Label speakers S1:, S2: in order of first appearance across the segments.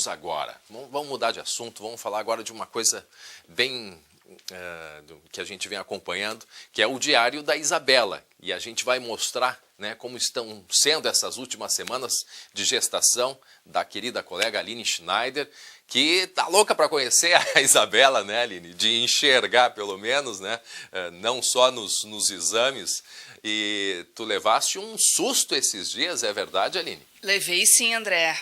S1: agora. Vamos mudar de assunto, vamos falar agora de uma coisa bem que a gente vem acompanhando, que é o diário da Isabela. E a gente vai mostrar, né, como estão sendo essas últimas semanas de gestação da querida colega Aline Schneider, que tá louca para conhecer a Isabela, né, Aline? De enxergar, pelo menos, né? Não só nos exames. E tu levaste um susto esses dias, é verdade, Aline?
S2: Levei sim, André.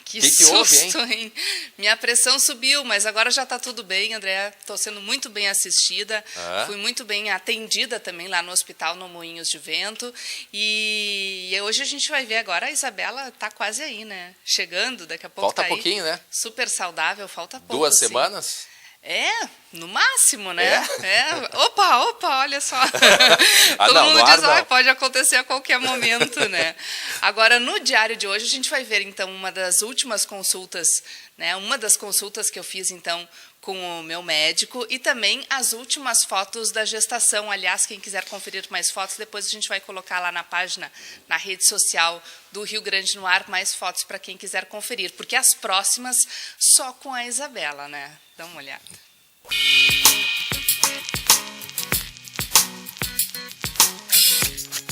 S2: Que
S1: susto, houve,
S2: hein? Minha pressão subiu, mas agora já está tudo bem, André. Estou sendo muito bem assistida. Fui muito bem atendida também lá no hospital, no Moinhos de Vento. E hoje a gente vai ver agora, a Isabela está quase aí, né? Chegando, daqui a pouco
S1: falta
S2: tá
S1: pouquinho,
S2: aí.
S1: né?
S2: Super saudável, falta pouco.
S1: 2 semanas?
S2: No máximo, né? Opa, olha só. Todo
S1: não,
S2: mundo diz, pode acontecer a qualquer momento, né? Agora, no diário de hoje, a gente vai ver, então, uma das últimas consultas, né? Uma das consultas que eu fiz, então, com o meu médico e também as últimas fotos da gestação. Aliás, quem quiser conferir mais fotos, depois a gente vai colocar lá na página, na rede social do Rio Grande no Ar, mais fotos para quem quiser conferir, porque as próximas só com a Isabela, né? Dá uma olhada.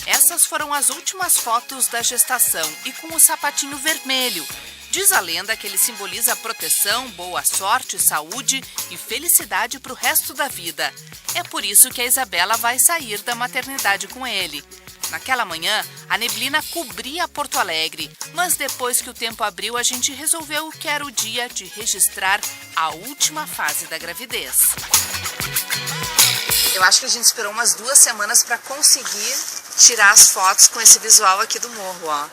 S2: Essas foram as últimas fotos da gestação e com o sapatinho vermelho. Diz a lenda que ele simboliza proteção, boa sorte, saúde e felicidade para o resto da vida. É por isso que a Isabela vai sair da maternidade com ele. Naquela manhã, a neblina cobria Porto Alegre, mas depois que o tempo abriu, a gente resolveu que era o dia de registrar a última fase da gravidez. Eu acho que a gente esperou umas 2 semanas para conseguir tirar as fotos com esse visual aqui do morro, ó.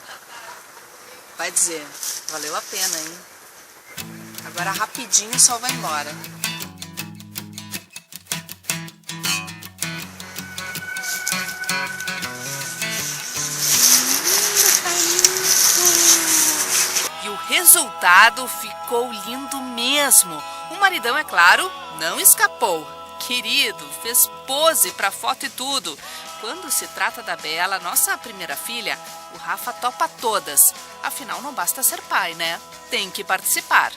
S2: Vai dizer, valeu a pena, hein? Agora rapidinho o sol vai embora. E o resultado ficou lindo mesmo. O maridão, é claro, não escapou. Querido, fez pose pra foto e tudo. Quando se trata da Bela, nossa primeira filha, o Rafa topa todas. Afinal, não basta ser pai, né? Tem que participar.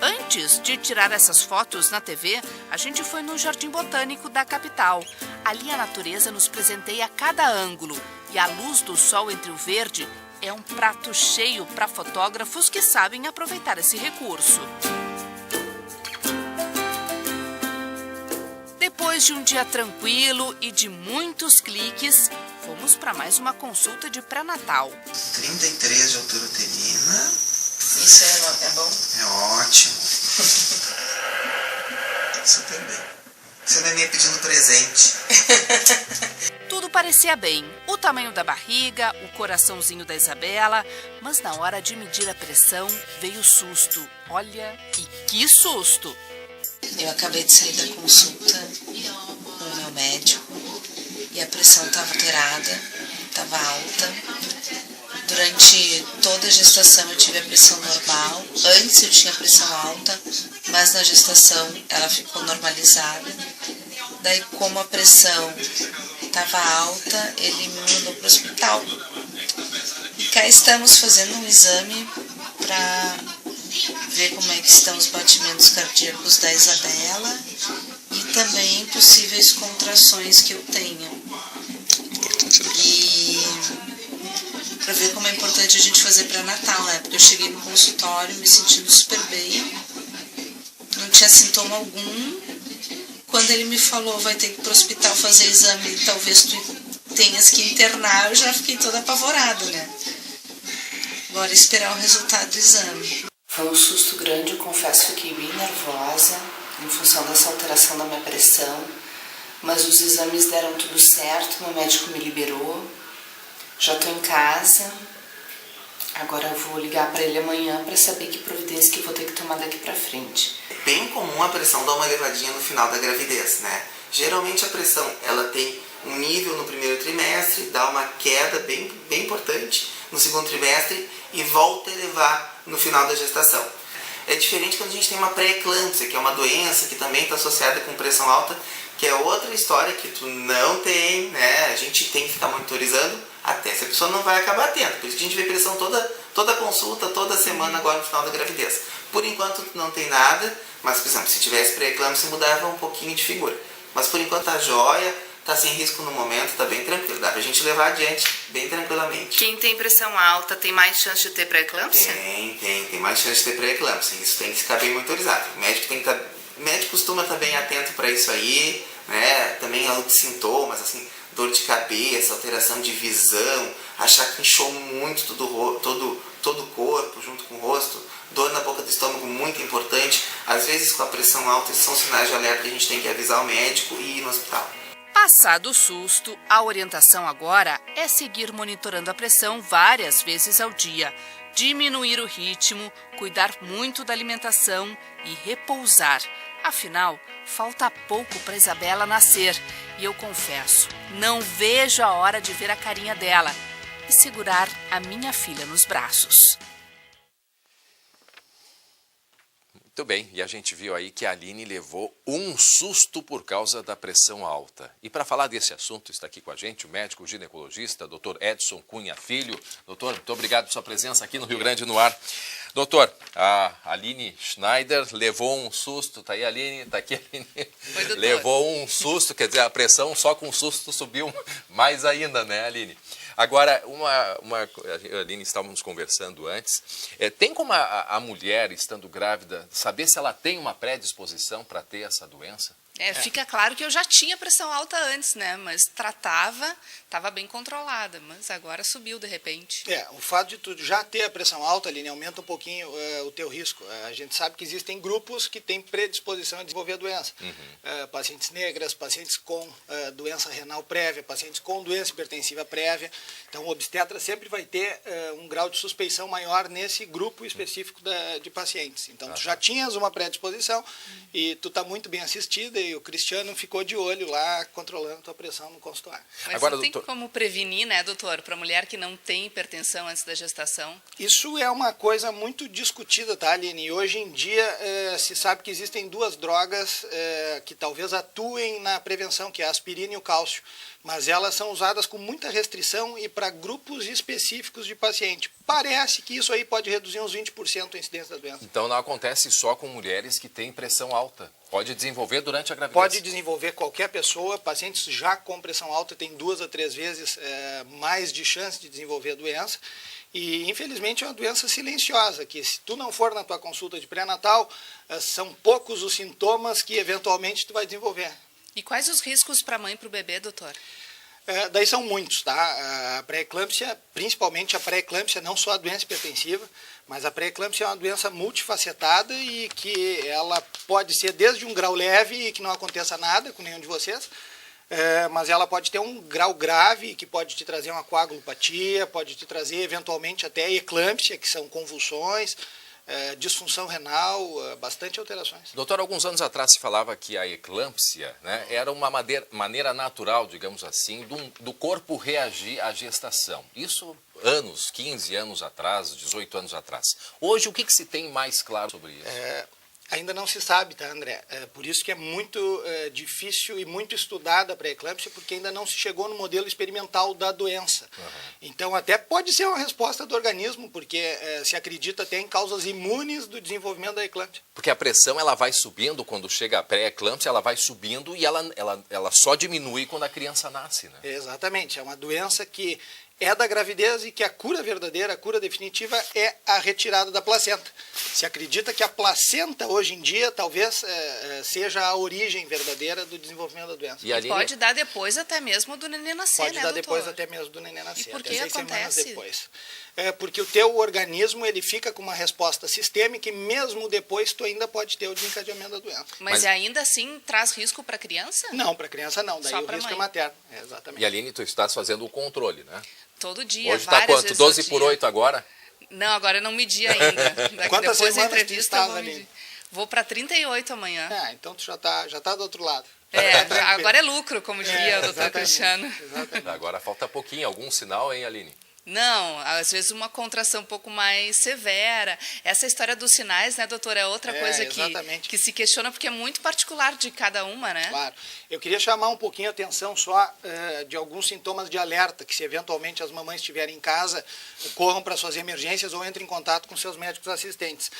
S2: Antes de tirar essas fotos na TV, a gente foi no Jardim Botânico da capital. Ali a natureza nos presenteia a cada ângulo. E a luz do sol entre o verde é um prato cheio para fotógrafos que sabem aproveitar esse recurso. Depois de um dia tranquilo e de muitos cliques, fomos para mais uma consulta de pré-natal.
S3: 33 de altura uterina.
S2: Isso é bom?
S3: É ótimo. Super bem. Seu neném pedindo presente.
S2: Tudo parecia bem. O tamanho da barriga, o coraçãozinho da Isabela, mas na hora de medir a pressão veio o susto. Olha, e que susto!
S4: Eu acabei de sair da consulta com o meu médico e a pressão estava alterada, estava alta. Durante toda a gestação eu tive a pressão normal. Antes eu tinha pressão alta, mas na gestação ela ficou normalizada. Daí, como a pressão estava alta, ele me mandou para o hospital. E cá estamos fazendo um exame para ver como é que estão os batimentos cardíacos da Isabela e também possíveis contrações que eu tenha. E para ver como é importante a gente fazer pré-natal, né? Porque eu cheguei no consultório me sentindo super bem, não tinha sintoma algum. Quando ele me falou, vai ter que ir para o hospital fazer exame, talvez tu tenhas que internar, eu já fiquei toda apavorada, né? Agora esperar o resultado do exame.
S5: Foi um susto grande, eu confesso, fiquei bem nervosa em função dessa alteração da minha pressão, mas os exames deram tudo certo, meu médico me liberou, já estou em casa, agora eu vou ligar para ele amanhã para saber que providência que vou ter que tomar daqui para frente.
S3: É bem comum a pressão dar uma elevadinha no final da gravidez, né? Geralmente a pressão, ela tem um nível no primeiro trimestre, dá uma queda bem importante no segundo trimestre e volta a elevar no final da gestação. É diferente quando a gente tem uma pré-eclâmpsia, que é uma doença que também está associada com pressão alta, que é outra história que tu não tem, né? A gente tem que ficar monitorizando até se a pessoa não vai acabar tendo. Por isso que a gente vê pressão toda toda consulta, toda semana agora no final da gravidez. Por enquanto não tem nada, mas, por exemplo, se tivesse pré-eclâmpsia mudava um pouquinho de figura. Mas por enquanto tá jóia, tá sem risco no momento, tá bem tranquilo. Dá pra gente levar adiante bem tranquilamente.
S2: Quem tem pressão alta tem mais chance de ter pré-eclâmpsia?
S3: Tem mais chance de ter pré-eclâmpsia. Isso tem que ficar bem monitorizado. O médico tem que estar... O médico costuma estar bem atento para isso aí, né? Também outros sintomas, assim, dor de cabeça, alteração de visão, achar que inchou muito todo o corpo junto com o rosto, dor na boca do estômago muito importante. Às vezes com a pressão alta, esses são sinais de alerta que a gente tem que avisar o médico e ir no hospital.
S2: Passado o susto, a orientação agora é seguir monitorando a pressão várias vezes ao dia, diminuir o ritmo, cuidar muito da alimentação e repousar. Afinal, falta pouco para Isabela nascer e eu confesso, não vejo a hora de ver a carinha dela e segurar a minha filha nos braços.
S1: Muito bem, e a gente viu aí que a Aline levou um susto por causa da pressão alta. E para falar desse assunto, está aqui com a gente o médico ginecologista, Dr. Edson Cunha Filho. Doutor, muito obrigado por sua presença aqui no Rio Grande no Ar. Doutor, a Aline Schneider levou um susto, tá aí a Aline, tá aqui a Aline.
S2: Oi, doutor.
S1: Levou um susto, quer dizer, a pressão só com susto subiu mais ainda, né, Aline? Agora, a Aline, estávamos conversando antes, tem como a mulher, estando grávida, saber se ela tem uma predisposição para ter essa doença?
S2: Fica claro que eu já tinha pressão alta antes, né? Mas estava bem controlada, mas agora subiu de repente.
S6: O fato de tu já ter a pressão alta, Aline, aumenta um pouquinho o teu risco. A gente sabe que existem grupos que têm predisposição a desenvolver a doença. Pacientes negras, pacientes com doença renal prévia, pacientes com doença hipertensiva prévia. Então, o obstetra sempre vai ter um grau de suspeição maior nesse grupo específico de pacientes. Então, tu já tinhas uma predisposição e tu está muito bem assistida e o Cristiano ficou de olho lá, controlando a tua pressão no consultório.
S2: Mas agora, não tem como prevenir, né, doutor, para a mulher que não tem hipertensão antes da gestação?
S6: Isso é uma coisa muito discutida, tá, Aline? E hoje em dia se sabe que existem duas drogas que talvez atuem na prevenção, que é a aspirina e o cálcio. Mas elas são usadas com muita restrição e para grupos específicos de paciente. Parece que isso aí pode reduzir uns 20% a incidência da doença.
S1: Então não acontece só com mulheres que têm pressão alta. Pode desenvolver durante a gravidez?
S6: Pode desenvolver qualquer pessoa. Pacientes já com pressão alta têm 2 a 3 vezes mais de chance de desenvolver a doença. E, infelizmente, é uma doença silenciosa, que se tu não for na tua consulta de pré-natal, são poucos os sintomas que, eventualmente, tu vai desenvolver.
S2: E quais os riscos para a mãe e para o bebê, doutor?
S6: Daí são muitos, tá? A pré-eclâmpsia, principalmente a pré-eclâmpsia, não só a doença hipertensiva, mas a pré-eclâmpsia é uma doença multifacetada e que ela pode ser desde um grau leve e que não aconteça nada com nenhum de vocês, mas ela pode ter um grau grave que pode te trazer uma coagulopatia, pode te trazer eventualmente até eclâmpsia, que são convulsões, disfunção renal, bastante alterações.
S1: Doutor, alguns anos atrás se falava que a eclâmpsia, né, era uma maneira natural, digamos assim, do corpo reagir à gestação. Isso anos, 15 anos atrás, 18 anos atrás. Hoje, o que se tem mais claro sobre isso?
S6: Ainda não se sabe, tá, André? Por isso que é muito difícil e muito estudada a pré-eclâmpsia, porque ainda não se chegou no modelo experimental da doença. Então, até pode ser uma resposta do organismo, porque se acredita até em causas imunes do desenvolvimento da eclâmpsia.
S1: Porque a pressão ela vai subindo, quando chega a pré-eclâmpsia, ela vai subindo e ela só diminui quando a criança nasce, né?
S6: Exatamente, é uma doença que é da gravidez e que a cura verdadeira, a cura definitiva é a retirada da placenta. Se acredita que a placenta hoje em dia talvez seja a origem verdadeira do desenvolvimento da doença.
S2: E pode dar depois até mesmo do neném nascer,
S6: pode
S2: né,
S6: dar
S2: doutor?
S6: depois até mesmo do neném nascer.
S2: E por
S6: até
S2: que
S6: 6
S2: acontece?
S6: semanas depois. Porque o teu organismo ele fica com uma resposta sistêmica e mesmo depois tu ainda pode ter o desencadeamento da doença.
S2: Mas ainda assim traz risco para a criança?
S6: Não, para a criança não, daí
S2: só
S6: o risco
S2: mãe.
S6: É materno. Exatamente.
S1: E Aline, tu estás fazendo o controle, né?
S2: Todo dia,
S1: hoje está quanto? 12 por 8 agora?
S2: Não, agora eu não medi ainda.
S6: Quantas
S2: depois da
S6: semanas
S2: entrevista eu vou medir. Vou para 38 amanhã.
S6: Então tu já tá do outro lado.
S2: Agora é lucro, como diria o doutor Cristiano.
S6: Exatamente.
S1: Agora falta pouquinho, algum sinal, hein, Aline?
S2: Não, às vezes uma contração um pouco mais severa. Essa história dos sinais, né, doutor, é outra coisa que se questiona, porque é muito particular de cada uma, né?
S6: Claro. Eu queria chamar um pouquinho a atenção só de alguns sintomas de alerta, que se eventualmente as mamães estiverem em casa, corram para suas emergências ou entrem em contato com seus médicos assistentes.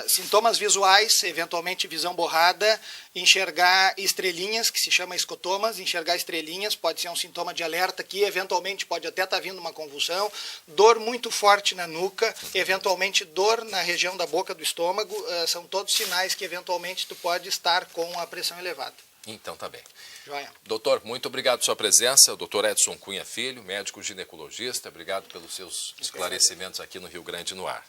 S6: Sintomas visuais, eventualmente visão borrada, enxergar estrelinhas, que se chama escotomas, enxergar estrelinhas pode ser um sintoma de alerta que eventualmente pode até estar vindo uma convulsão, dor muito forte na nuca, eventualmente dor na região da boca do estômago, são todos sinais que eventualmente tu pode estar com a pressão elevada.
S1: Então tá bem.
S6: Joia.
S1: Doutor, muito obrigado pela sua presença. O doutor Edson Cunha Filho, médico ginecologista. Obrigado pelos seus esclarecimentos aqui no Rio Grande no Ar.